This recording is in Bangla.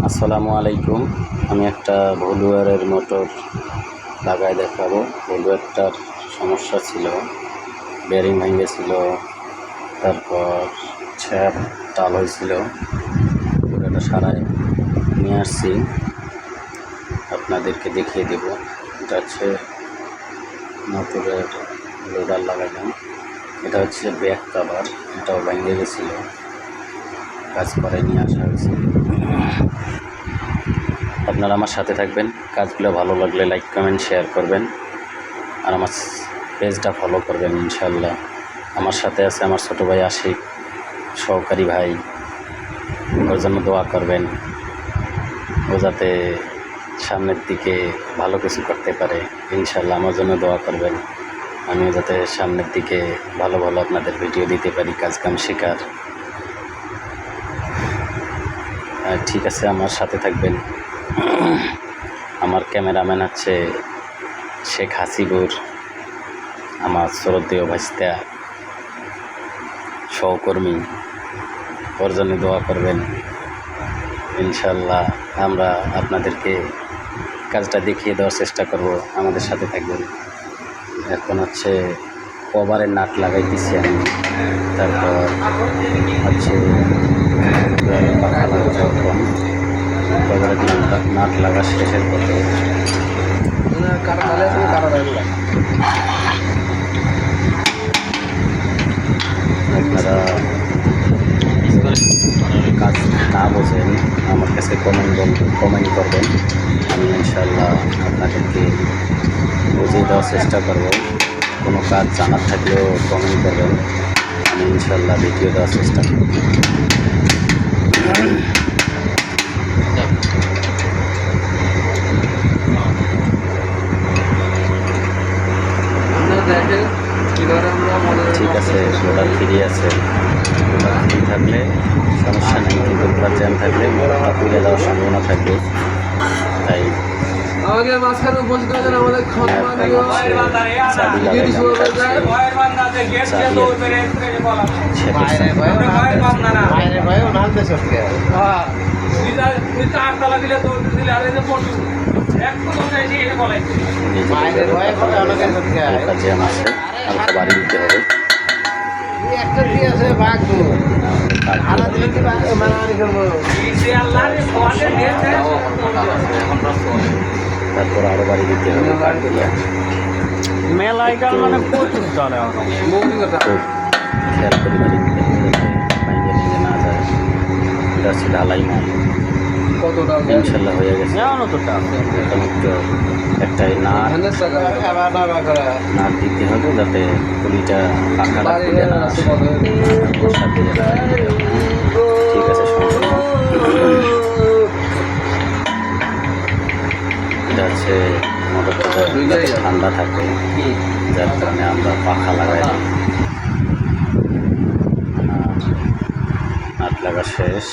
আসসালামু আলাইকুম। আমি একটা ভলুয়ারের মোটর লাগায় দেখাবো। ভলুয়ারটার সমস্যা ছিল, বেরিং ভেঙেছিল, তারপর ছ্যাপ টাল হয়েছিল। পুরোটা সারায় নিয়ে আসছি, আপনাদেরকে দেখিয়ে দেব। এটা হচ্ছে মোটরের লোডার লাগালাম। এটা হচ্ছে ব্যাক কভার, এটাও ভেঙে গেছিলো, কাজ করে নিয়ে আসা হয়েছে। আপনারা আমার সাথে থাকবেন, কাজগুলো ভালো লাগলে লাইক কমেন্ট শেয়ার করবেন, আর আমার পেজটা ফলো করবেন ইনশাল্লাহ। আমার সাথে আছে আমার ছোটো ভাই আশিক, সহকারী ভাই, ওর জন্য দোয়া করবেন। ও যাতে সামনের দিকে ভালো কিছু করতে পারে ইনশাল্লাহ, আমার জন্য দোয়া করবেন। আমিও যাতে সামনের দিকে ভালো ভালো আপনাদের ভিডিও দিতে পারি, কাজ কাম শেখার। ঠিক আছে, আমার সাথে থাকবেন। আমার ক্যামেরাম্যান হচ্ছে শেখ হাসিবুর, আমার শ্রদ্ধেয় ভাইস্তা সহকর্মী, ওর জন্য দোয়া করবেন ইনশাল্লাহ। আমরা আপনাদেরকে কাজটা দেখিয়ে দেওয়ার চেষ্টা করব, আমাদের সাথে থাকবেন। এখন হচ্ছে কভারের নাট লাগাইতেছি আমি, তারপর হচ্ছে কভারের নাট লাগা শেষের পথে আপনারা কাজ না বোঝেন আমার কাছে কমেন্ট করবেন, আমি ইনশাল্লাহ আপনাদেরকে বুঝিয়ে দেওয়ার চেষ্টা করব। কোনো কাজ জানার থাকলেও কমেন্ট করবেন, আমি ইনশাল্লাহ ভিডিও দেওয়ার চেষ্টা করব। ঠিক আছে, লোডার ফ্রি আছে, লোডার ফ্রি থাকলে সমস্যা নেই, কিন্তু লোডার জ্যাম থাকলে মোটরটা তুলে দেওয়ার সম্ভাবনা থাকবে। তাই জ্যাম আছে, হালকা বাড়ি দিতে হবে। তারপর আরো বাড়ি দিতে হবে মেলায় মানে প্রচুর চলে, খেয়াল করে বাড়ি দিতে হবে যাতে ভেঙে না যায়। এটা হচ্ছে ঢালাই মাল, ইনশাল্লাহ হয়ে গেছে। এখন একটু একটাই নাট দিতে হবে যাতে পুলিটা পাখাটা খুলে না আসে। ঠিক আছে, এটা হচ্ছে মোটরটা ঠান্ডা থাকে, যার কারণে আমরা পাখা লাগাই। নাট লাগা শেষ,